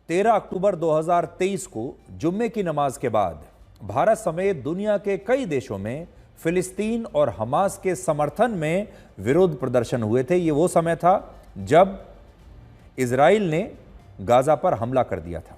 13 अक्टूबर 2023 को जुम्मे की नमाज के बाद भारत समेत दुनिया के कई देशों में फिलिस्तीन और हमास के समर्थन में विरोध प्रदर्शन हुए थे। ये वो समय था जब इजराइल ने गाजा पर हमला कर दिया था।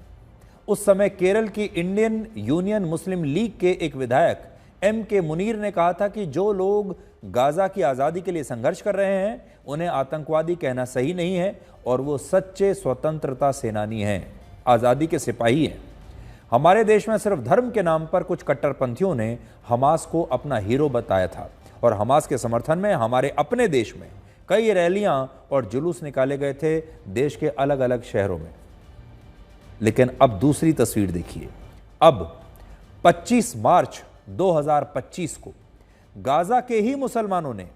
उस समय केरल की इंडियन यूनियन मुस्लिम लीग के एक विधायक M.K. मुनीर ने कहा था कि जो लोग गाजा की आज़ादी के लिए संघर्ष कर रहे हैं उन्हें आतंकवादी कहना सही नहीं है और वो सच्चे स्वतंत्रता सेनानी हैं, आज़ादी के सिपाही हैं। हमारे देश में सिर्फ धर्म के नाम पर कुछ कट्टरपंथियों ने हमास को अपना हीरो बताया था और हमास के समर्थन में हमारे अपने देश में कई रैलियां और जुलूस निकाले गए थे देश के अलग अलग शहरों में। लेकिन अब दूसरी तस्वीर देखिए। अब 25 मार्च 2025 को गाजा के ही मुसलमानों ने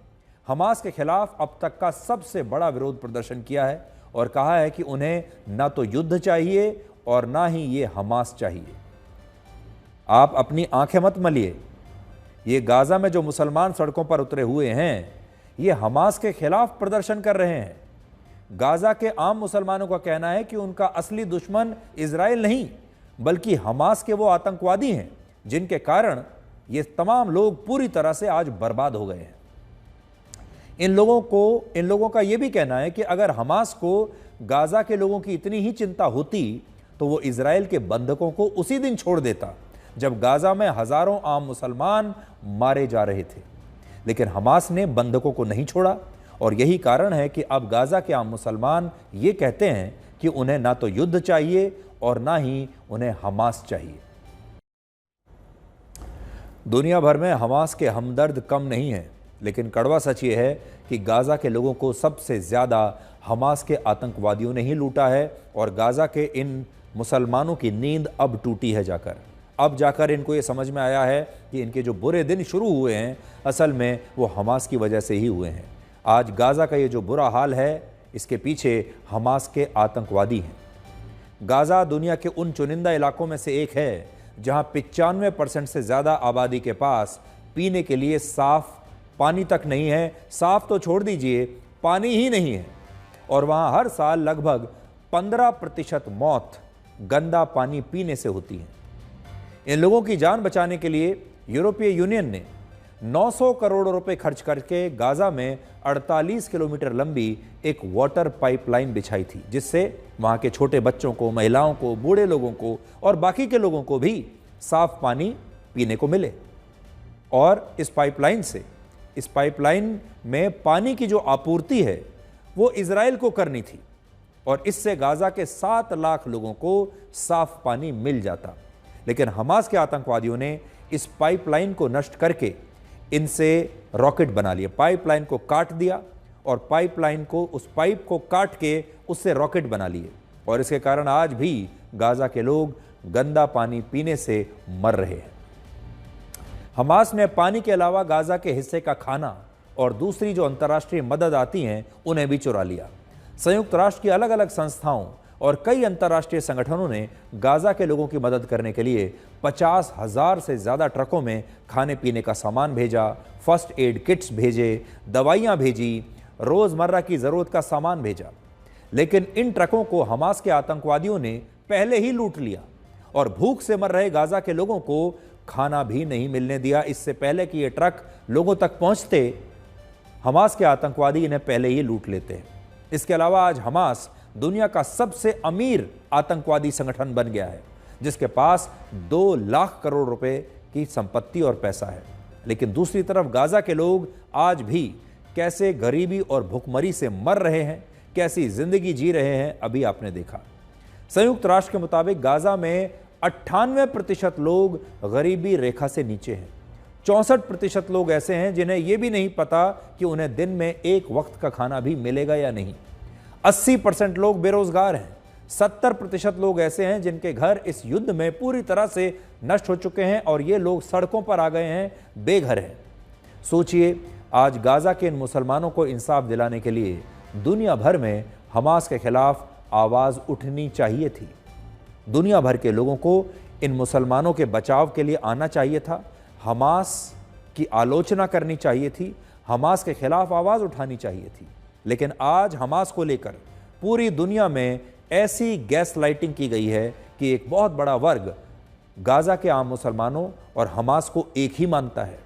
हमास के खिलाफ अब तक का सबसे बड़ा विरोध प्रदर्शन किया है और कहा है कि उन्हें ना तो युद्ध चाहिए और ना ही ये हमास चाहिए। आप अपनी आंखें मत मलिए, ये गाजा में जो मुसलमान सड़कों पर उतरे हुए हैं ये हमास के खिलाफ प्रदर्शन कर रहे हैं। गाजा के आम मुसलमानों का कहना है कि उनका असली दुश्मन इजराइल नहीं बल्कि हमास के वो आतंकवादी हैं जिनके कारण ये तमाम लोग पूरी तरह से आज बर्बाद हो गए हैं। इन लोगों का यह भी कहना है कि अगर हमास को गाजा के लोगों की इतनी ही चिंता होती तो वो इजराइल के बंधकों को उसी दिन छोड़ देता जब गाजा में हजारों आम मुसलमान मारे जा रहे थे। लेकिन हमास ने बंधकों को नहीं छोड़ा और यही कारण है कि अब गाजा के आम मुसलमान ये कहते हैं कि उन्हें ना तो युद्ध चाहिए और ना ही उन्हें हमास चाहिए। दुनिया भर में हमास के हमदर्द कम नहीं है, लेकिन कड़वा सच ये है कि गाजा के लोगों को सबसे ज़्यादा हमास के आतंकवादियों ने ही लूटा है और गाजा के इन मुसलमानों की नींद अब टूटी है अब जाकर इनको ये समझ में आया है कि इनके जो बुरे दिन शुरू हुए हैं असल में वो हमास की वजह से ही हुए हैं। आज गाजा का ये जो बुरा हाल है इसके पीछे हमास के आतंकवादी हैं। गाजा दुनिया के उन चुनिंदा इलाकों में से एक है जहां 95% से ज़्यादा आबादी के पास पीने के लिए साफ पानी तक नहीं है। साफ तो छोड़ दीजिए, पानी ही नहीं है। और वहां हर साल लगभग 15% मौत गंदा पानी पीने से होती है। इन लोगों की जान बचाने के लिए यूरोपीय यूनियन ने 900 करोड़ रुपए खर्च करके गाजा में 48 किलोमीटर लंबी एक वाटर पाइपलाइन बिछाई थी जिससे वहां के छोटे बच्चों को, महिलाओं को, बूढ़े लोगों को और बाकी के लोगों को भी साफ पानी पीने को मिले। और इस पाइपलाइन में पानी की जो आपूर्ति है वो इजराइल को करनी थी और इससे गाजा के 7 लाख लोगों को साफ पानी मिल जाता। लेकिन हमास के आतंकवादियों ने इस पाइपलाइन को नष्ट करके इनसे रॉकेट बना लिए। पाइपलाइन को काट दिया और उस पाइप को काट के उससे रॉकेट बना लिए और इसके कारण आज भी गाजा के लोग गंदा पानी पीने से मर रहे हैं। हमास ने पानी के अलावा गाजा के हिस्से का खाना और दूसरी जो अंतर्राष्ट्रीय मदद आती हैं उन्हें भी चुरा लिया। संयुक्त राष्ट्र की अलग अलग संस्थाओं और कई अंतर्राष्ट्रीय संगठनों ने गाजा के लोगों की मदद करने के लिए 50,000 से ज़्यादा ट्रकों में खाने पीने का सामान भेजा, फर्स्ट एड किट्स भेजे, दवाइयाँ भेजी, रोज़मर्रा की ज़रूरत का सामान भेजा। लेकिन इन ट्रकों को हमास के आतंकवादियों ने पहले ही लूट लिया और भूख से मर रहे गाजा के लोगों को खाना भी नहीं मिलने दिया। इससे पहले कि ये ट्रक लोगों तक पहुँचते हमास के आतंकवादी इन्हें पहले ही लूट लेते हैं। इसके अलावा आज हमास दुनिया का सबसे अमीर आतंकवादी संगठन बन गया है जिसके पास 2 लाख करोड़ रुपए की संपत्ति और पैसा है। लेकिन दूसरी तरफ गाजा के लोग आज भी कैसे गरीबी और भुखमरी से मर रहे हैं, कैसी जिंदगी जी रहे हैं, अभी आपने देखा। संयुक्त राष्ट्र के मुताबिक गाजा में 98% लोग गरीबी रेखा से नीचे हैं। 64% लोग ऐसे हैं जिन्हें यह भी नहीं पता कि उन्हें दिन में एक वक्त का खाना भी मिलेगा या नहीं। 80% लोग बेरोजगार हैं। 70% लोग ऐसे हैं जिनके घर इस युद्ध में पूरी तरह से नष्ट हो चुके हैं और ये लोग सड़कों पर आ गए हैं, बेघर हैं। सोचिए, आज गाजा के इन मुसलमानों को इंसाफ दिलाने के लिए दुनिया भर में हमास के खिलाफ आवाज उठनी चाहिए थी। दुनिया भर के लोगों को इन मुसलमानों के बचाव के लिए आना चाहिए था, हमास की आलोचना करनी चाहिए थी, हमास के खिलाफ आवाज उठानी चाहिए थी। लेकिन आज हमास को लेकर पूरी दुनिया में ऐसी गैस लाइटिंग की गई है कि एक बहुत बड़ा वर्ग गाजा के आम मुसलमानों और हमास को एक ही मानता है।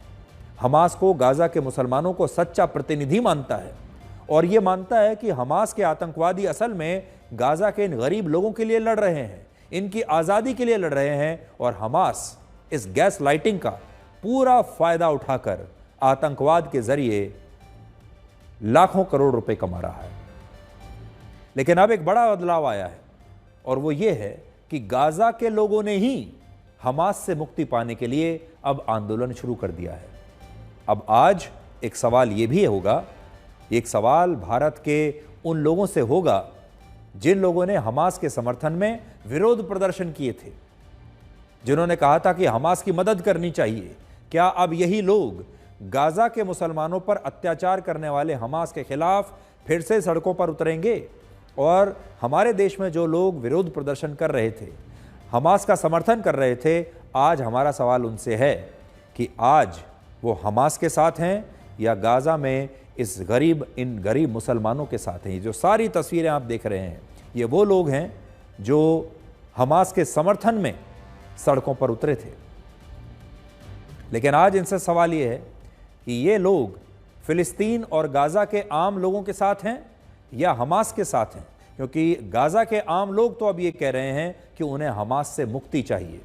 हमास को गाजा के मुसलमानों को सच्चा प्रतिनिधि मानता है और यह मानता है कि हमास के आतंकवादी असल में गाजा के इन गरीब लोगों के लिए लड़ रहे हैं, इनकी आज़ादी के लिए लड़ रहे हैं। और हमास इस गैस लाइटिंग का पूरा फायदा उठाकर आतंकवाद के जरिए लाखों करोड़ रुपए कमा रहा है। लेकिन अब एक बड़ा बदलाव आया है और वो ये है कि गाजा के लोगों ने ही हमास से मुक्ति पाने के लिए अब आंदोलन शुरू कर दिया है। अब आज एक सवाल ये भी होगा, एक सवाल भारत के उन लोगों से होगा जिन लोगों ने हमास के समर्थन में विरोध प्रदर्शन किए थे, जिन्होंने कहा था कि हमास की मदद करनी चाहिए। क्या अब यही लोग गाजा के मुसलमानों पर अत्याचार करने वाले हमास के खिलाफ फिर से सड़कों पर उतरेंगे? और हमारे देश में जो लोग विरोध प्रदर्शन कर रहे थे, हमास का समर्थन कर रहे थे, आज हमारा सवाल उनसे है कि आज वो हमास के साथ हैं या गाजा में इन गरीब मुसलमानों के साथ हैं। ये जो सारी तस्वीरें आप देख रहे हैं, ये वो लोग हैं जो हमास के समर्थन में सड़कों पर उतरे थे। लेकिन आज इनसे सवाल ये है कि ये लोग फिलिस्तीन और गाजा के आम लोगों के साथ हैं या हमास के साथ हैं, क्योंकि गाजा के आम लोग तो अब ये कह रहे हैं कि उन्हें हमास से मुक्ति चाहिए।